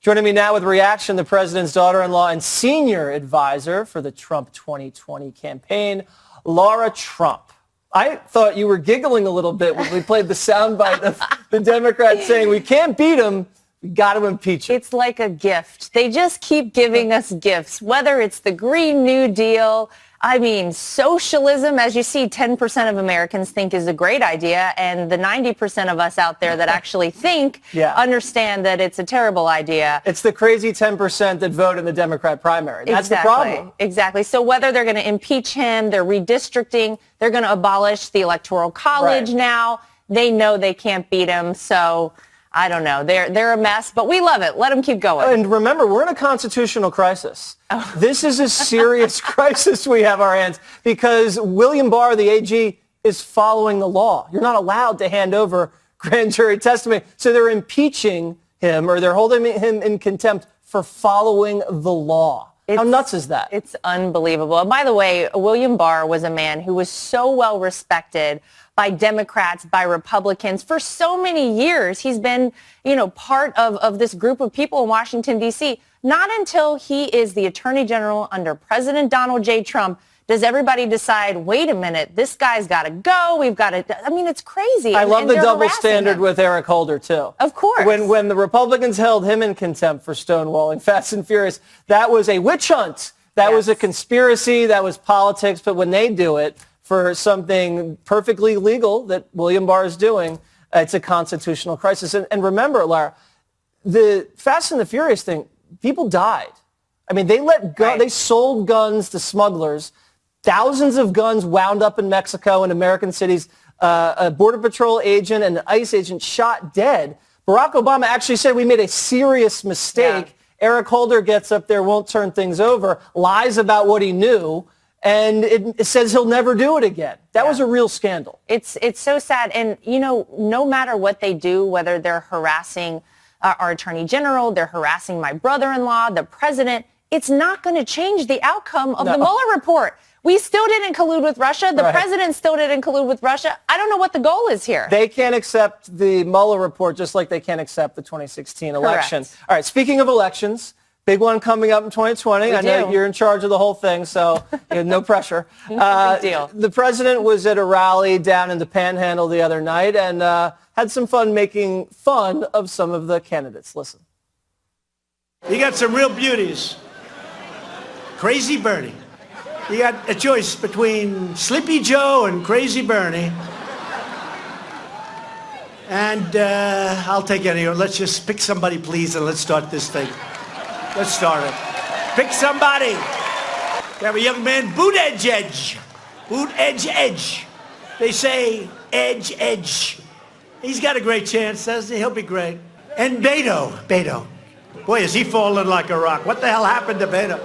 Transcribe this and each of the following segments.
Joining me now with reaction, the president's daughter-in-law and senior advisor for the Trump 2020 campaign, Lara Trump. I thought you were giggling a little bit when we played the soundbite of the Democrats saying we can't beat him, we got to impeach him. It's like a gift. They just keep giving us gifts, whether it's the Green New Deal. I mean, socialism, as you see, 10% of Americans think is a great idea, and the 90% of us out there that actually think understand that it's a terrible idea. It's the crazy 10% that vote in the Democrat primary. That's the problem. Exactly. So whether they're going to impeach him, they're redistricting, they're going to abolish the Electoral College now. They know they can't beat him, so I don't know. They're a mess, but we love it. Let them keep going. And remember, we're in a constitutional crisis. Oh. This is a serious crisis we have our hands because William Barr, the AG, is following the law. You're not allowed to hand over grand jury testimony. So they're impeaching him or they're holding him in contempt for following the law. How nuts is that? It's unbelievable. And by the way, William Barr was a man who was so well respected by Democrats, by Republicans for so many years. He's been, part of this group of people in Washington, D.C. Not until he is the Attorney General under President Donald J. Trump does everybody decide, wait a minute, this guy's got to go. We've got to, it's crazy. I love the double standard with Eric Holder, too. Of course. When the Republicans held him in contempt for stonewalling Fast and Furious, that was a witch hunt. That was a conspiracy. That was politics. But when they do it for something perfectly legal that William Barr is doing, it's a constitutional crisis. And remember, Lara, the Fast and the Furious thing, people died. I mean, they sold guns to smugglers. Thousands of guns wound up in Mexico and American cities. A Border Patrol agent and an ICE agent shot dead. Barack Obama actually said we made a serious mistake. Yeah. Eric Holder gets up there, won't turn things over, lies about what he knew, and it says he'll never do it again. That was a real scandal. It's so sad. And, no matter what they do, whether they're harassing our attorney general, they're harassing my brother-in-law, the president, it's not going to change the outcome of the Mueller report. We still didn't collude with Russia. The president still didn't collude with Russia. I don't know what the goal is here. They can't accept the Mueller report just like they can't accept the 2016 election. All right, speaking of elections, big one coming up in 2020. I know you're in charge of the whole thing, so no pressure. Big deal. The president was at a rally down in the Panhandle the other night and had some fun making fun of some of the candidates. Listen. You got some real beauties. Crazy Bernie. You got a choice between Sleepy Joe and Crazy Bernie. And I'll take any of them. Let's just pick somebody, please, and let's start this thing. Let's start it. Pick somebody. We have a young man, Boot Edge. Boot Edge. They say Edge. He's got a great chance, doesn't he? He'll be great. And Beto. Boy, is he falling like a rock. What the hell happened to Beto?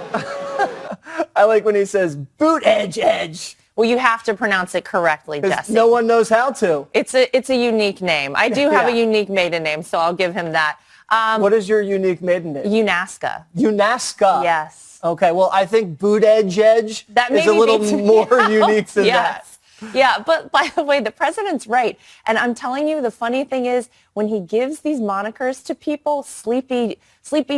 I like when he says Boot Edge. Well, you have to pronounce it correctly, Jesse. No one knows how to. It's a unique name. I do have a unique maiden name, so I'll give him that. What is your unique maiden name? Unaska. Unaska. Yes. Okay, well, I think Boot Edge is a little more unique than that. Yeah, but by the way, the president's right. And I'm telling you, the funny thing is when he gives these monikers to people, Sleepy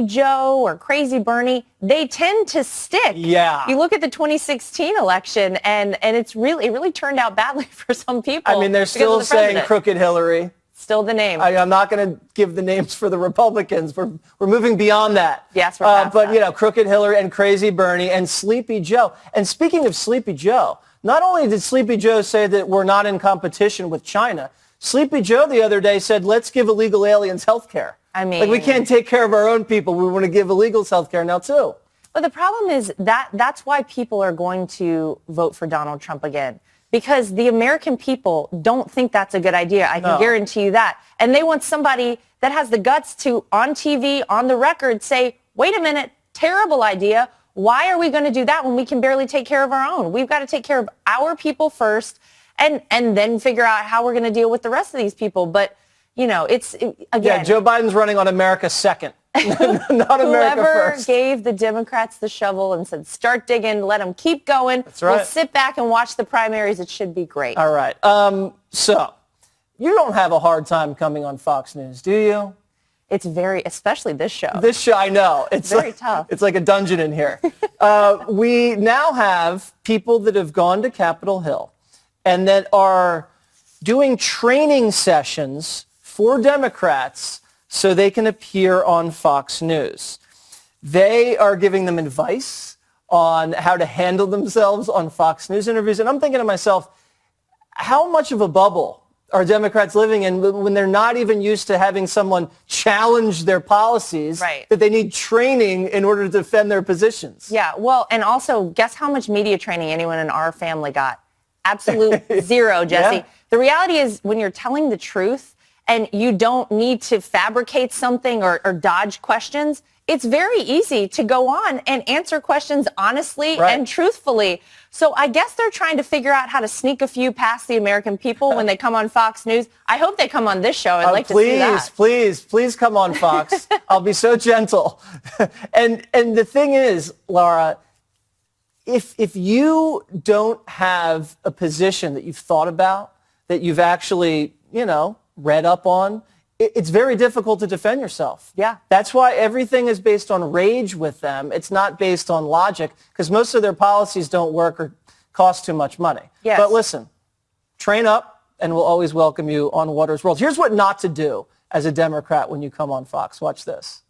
Joe or Crazy Bernie, they tend to stick. Yeah. You look at the 2016 election and it really turned out badly for some people. I mean, they're still saying Crooked Hillary. Still the name. I'm not going to give the names for the Republicans. We're moving beyond that. Yes, we're past that. But, Crooked Hillary and Crazy Bernie and Sleepy Joe. And speaking of Sleepy Joe, not only did Sleepy Joe say that we're not in competition with China, Sleepy Joe the other day said, let's give illegal aliens health care. I mean, we can't take care of our own people. We want to give illegals health care now, too. But the problem is that's why people are going to vote for Donald Trump again. Because the American people don't think that's a good idea. I can guarantee you that. And they want somebody that has the guts to, on TV, on the record, say, wait a minute, terrible idea. Why are we going to do that when we can barely take care of our own? We've got to take care of our people first and then figure out how we're going to deal with the rest of these people. But, again. Yeah, Joe Biden's running on America second. Not America Whoever first. gave the Democrats the shovel and said, start digging, let them keep going. That's right. We'll sit back and watch the primaries. It should be great. All right. So you don't have a hard time coming on Fox News, do you? It's very, especially this show. This show, I know. It's very like, tough. It's like a dungeon in here. We now have people that have gone to Capitol Hill and that are doing training sessions for Democrats so they can appear on Fox News. They are giving them advice on how to handle themselves on Fox News interviews. And I'm thinking to myself, how much of a bubble are Democrats living in when they're not even used to having someone challenge their policies, that they need training in order to defend their positions? Yeah, well, and also, guess how much media training anyone in our family got? Absolute zero, Jesse. Yeah. The reality is when you're telling the truth and you don't need to fabricate something or dodge questions, it's very easy to go on and answer questions honestly and truthfully. So I guess they're trying to figure out how to sneak a few past the American people when they come on Fox News. I hope they come on this show. I'd like to see that. Please come on Fox. I'll be so gentle. And the thing is, Lara, if you don't have a position that you've thought about, that you've actually, read up on, it's very difficult to defend yourself. Yeah. That's why everything is based on rage with them. It's not based on logic because most of their policies don't work or cost too much money. Yes. But listen, train up and we'll always welcome you on Water's World. Here's what not to do as a Democrat when you come on Fox. Watch this.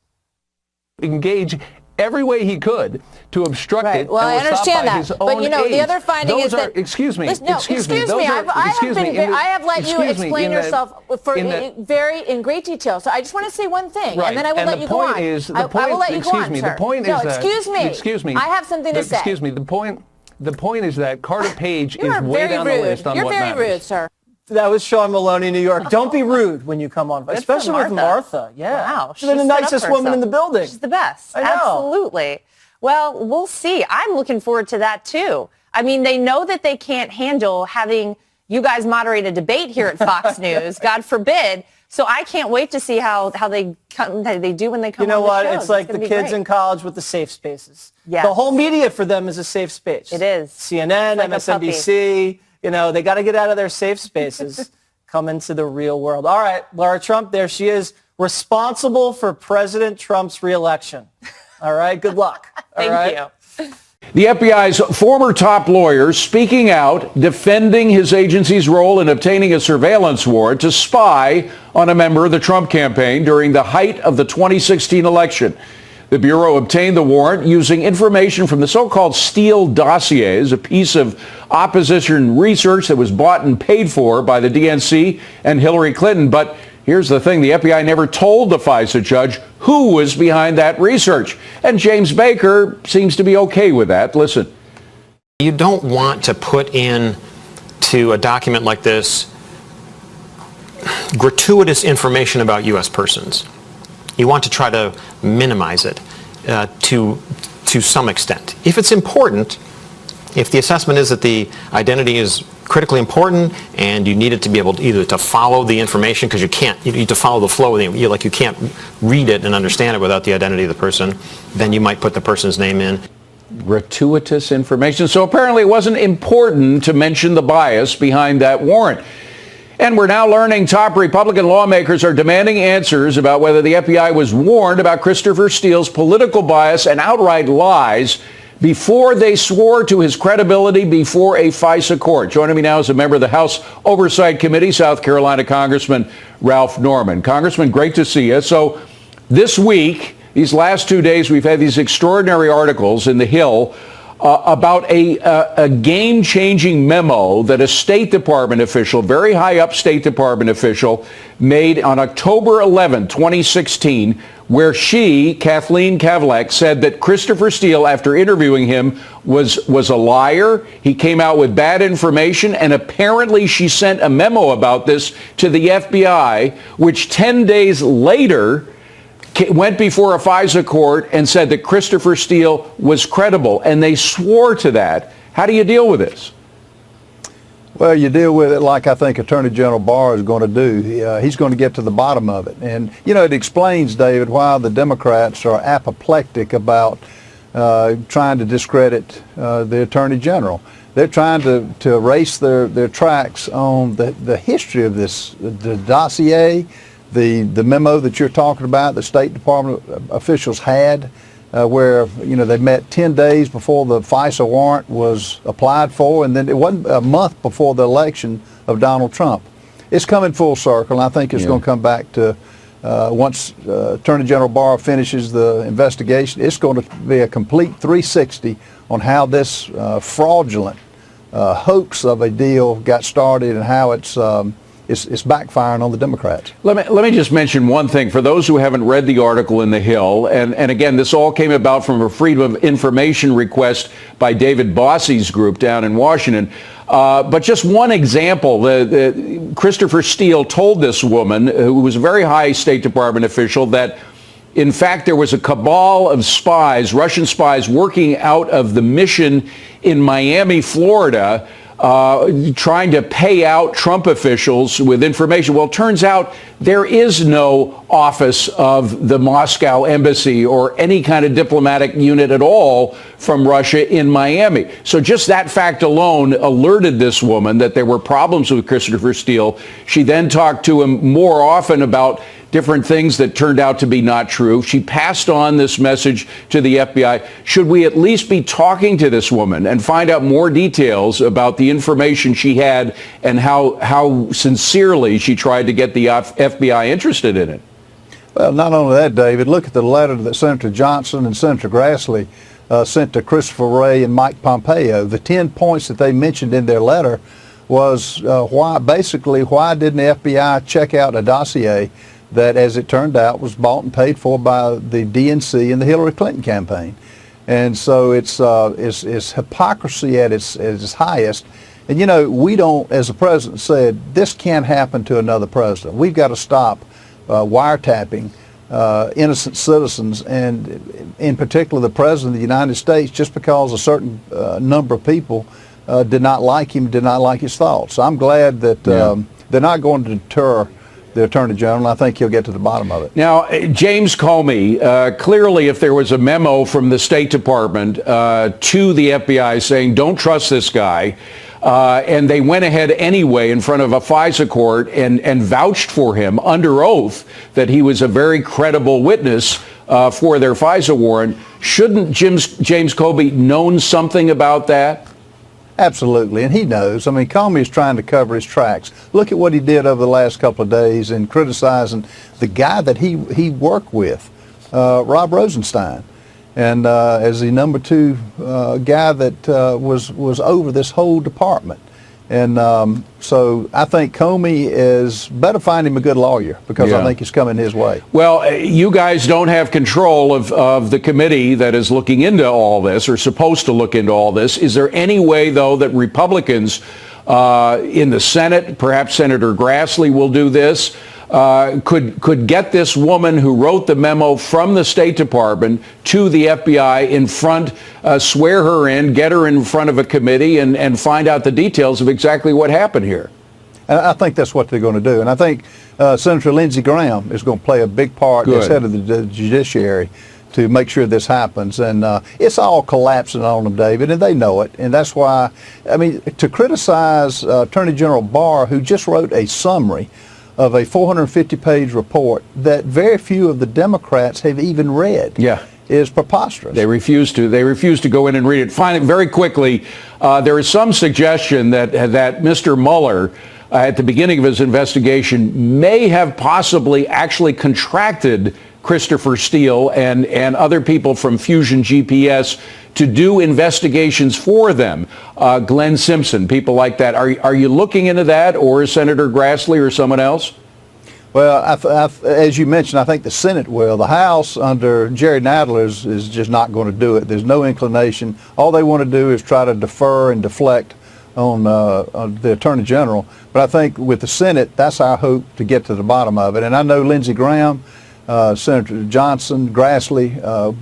Engage every way he could to obstruct it. Well, I and was stopped understand by that. his But own you know, the aides. other finding Those is that excuse me. Listen, no, excuse me. Those are, I have let you explain yourself in great detail. So I just want to say one thing, right. and then I will let you go on. I will let you go on, sir. The point is that. Excuse me. I have something to say. Excuse me. The point is that Carter Page is way down the list on You're what very matters. rude, sir. That was Sean Maloney, New York. Don't be rude when you come on, especially with Martha. Yeah. Wow. She's the nicest woman in the building. She's the best. I know. Absolutely. Well, we'll see. I'm looking forward to that, too. I mean, they know that they can't handle having you guys moderate a debate here at Fox News, God forbid. So I can't wait to see how they do when they come on the show. You know what? It's like the kids in college with the safe spaces. Yes. The whole media for them is a safe space. It is. CNN, like MSNBC, they got to get out of their safe spaces, come into the real world. All right, Lara Trump, there she is, responsible for President Trump's reelection. All right, good luck. Thank you. The FBI's former top lawyer speaking out, defending his agency's role in obtaining a surveillance warrant to spy on a member of the Trump campaign during the height of the 2016 election. The Bureau obtained the warrant using information from the so-called Steele dossiers, a piece of opposition research that was bought and paid for by the DNC and Hillary Clinton. But here's the thing, the FBI never told the FISA judge who was behind that research. And James Baker seems to be okay with that. Listen. You don't want to put in to a document like this gratuitous information about U.S. persons. You want to try to minimize it to some extent. If it's important, if the assessment is that the identity is critically important and you need it to be able to either to follow the information because you need to follow the flow, you can't read it and understand it without the identity of the person, then you might put the person's name in. Gratuitous information. So apparently it wasn't important to mention the bias behind that warrant. And we're now learning top Republican lawmakers are demanding answers about whether the FBI was warned about Christopher Steele's political bias and outright lies before they swore to his credibility before a FISA court. Joining me now is a member of the House Oversight Committee, South Carolina Congressman Ralph Norman. Congressman, great to see you. So this week, these last 2 days, we've had these extraordinary articles in The Hill about a game-changing memo that a State Department official, very high-up State Department official, made on October 11, 2016, where she, Kathleen Kavlak, said that Christopher Steele, after interviewing him, was a liar. He came out with bad information, and apparently she sent a memo about this to the FBI, which 10 days later went before a FISA court and said that Christopher Steele was credible, and they swore to that. How do you deal with this? Well, you deal with it like I think Attorney General Barr is going to do. He's going to get to the bottom of it. And, it explains, David, why the Democrats are apoplectic about trying to discredit the Attorney General. They're trying to erase their tracks on the history of this, the dossier, The memo that you're talking about, the State Department officials had, where they met 10 days before the FISA warrant was applied for, and then it wasn't a month before the election of Donald Trump. It's coming full circle, and I think it's going to come back to once Attorney General Barr finishes the investigation, it's going to be a complete 360 on how this fraudulent hoax of a deal got started and how it's backfiring on the Democrats. Let me just mention one thing for those who haven't read the article in The Hill, and again, this all came about from a Freedom of Information request by David Bossie's group down in Washington. But just one example, Christopher Steele told this woman, who was a very high State Department official, that in fact there was a cabal of spies, Russian spies, working out of the mission in Miami, Florida, trying to pay out Trump officials with information. Well, it turns out there is no office of the Moscow embassy or any kind of diplomatic unit at all from Russia in Miami. So just that fact alone alerted this woman that there were problems with Christopher Steele. She then talked to him more often about different things that turned out to be not true. She passed on this message to the FBI. Should we at least be talking to this woman and find out more details about the information she had and how sincerely she tried to get the FBI interested in it? Well, not only that, David, look at the letter that Senator Johnson and Senator Grassley sent to Christopher Wray and Mike Pompeo. The 10 points that they mentioned in their letter was why didn't the FBI check out a dossier that, as it turned out, was bought and paid for by the DNC and the Hillary Clinton campaign. And so it's hypocrisy at its highest. And we don't, as the president said, this can't happen to another president. We've got to stop wiretapping innocent citizens, and in particular the president of the United States, just because a certain number of people did not like him, did not like his thoughts. So I'm glad that they're not going to deter the Attorney General. I think he'll get to the bottom of it. Now, James Comey, clearly if there was a memo from the State Department to the FBI saying, don't trust this guy, and they went ahead anyway in front of a FISA court and vouched for him under oath that he was a very credible witness for their FISA warrant, shouldn't James Comey known something about that? Absolutely, and he knows. I mean, Comey is trying to cover his tracks. Look at what he did over the last couple of days in criticizing the guy that he worked with, Rob Rosenstein, and as the number 2 guy that was over this whole department. And so I think Comey is better find him a good lawyer, because I think he's coming his way. Well, you guys don't have control of the committee that is looking into all this, or supposed to look into all this. Is there any way, though, that Republicans in the Senate, perhaps Senator Grassley will do this, could get this woman who wrote the memo from the State Department to the FBI in front, swear her in, get her in front of a committee, and find out the details of exactly what happened here? And I think that's what they're going to do. And I think Senator Lindsey Graham is going to play a big part as head of the judiciary to make sure this happens. And it's all collapsing on them, David, and they know it. And that's why, I mean, to criticize Attorney General Barr, who just wrote a summary of a 450-page report that very few of the Democrats have even read, is preposterous. They refuse to go in and read it. Finally, very quickly, there is some suggestion that Mr. Mueller, at the beginning of his investigation, may have possibly actually contracted Christopher Steele and other people from Fusion GPS to do investigations for them. Glenn Simpson, people like that. Are you looking into that, or is Senator Grassley or someone else? Well, as you mentioned, I think the Senate will. The House under Jerry Nadler is just not going to do it. There's no inclination. All they want to do is try to defer and deflect on the Attorney General. But I think with the Senate, that's our hope to get to the bottom of it. And I know Lindsey Graham, Senator Johnson, Grassley,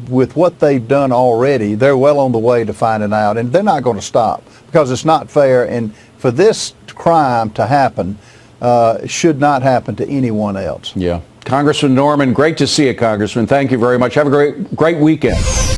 with what they've done already, they're well on the way to finding out. And they're not going to stop, because it's not fair. And for this crime to happen, should not happen to anyone else. Yeah. Congressman Norman, great to see you, Congressman. Thank you very much. Have a great weekend.